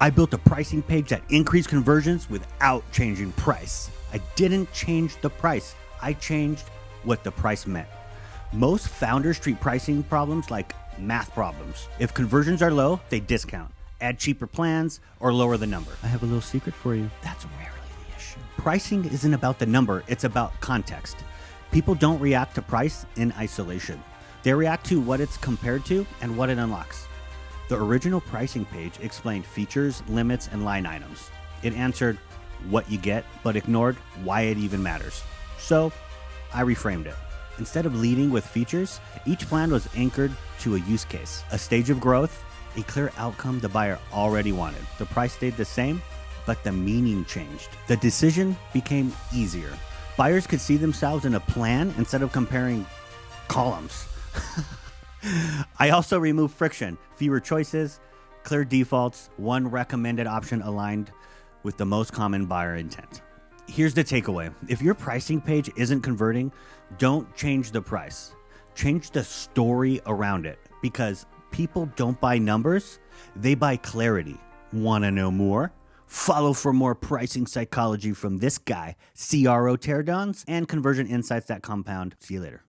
I built a pricing page that increased conversions without changing price. I didn't change the price. I changed what the price meant. Most founders treat pricing problems like math problems. If conversions are low, they discount, add cheaper plans, or lower the number. I have a little secret for you. That's rarely the issue. Pricing isn't about the number, it's about context. People don't react to price in isolation. They react to what it's compared to and what it unlocks. The original pricing page explained features, limits, and line items. It answered what you get, but ignored why it even matters. So I reframed it. Instead of leading with features, each plan was anchored to a use case, a stage of growth, a clear outcome the buyer already wanted. The price stayed the same, but the meaning changed. The decision became easier. Buyers could see themselves in a plan instead of comparing columns. I also removed friction, fewer choices, clear defaults, one recommended option aligned with the most common buyer intent. Here's the takeaway. If your pricing page isn't converting, don't change the price. Change the story around it, because people don't buy numbers, they buy clarity. Want to know more? Follow for more pricing psychology from this guy, CRO Teardowns, and conversion insights that compound. See you later.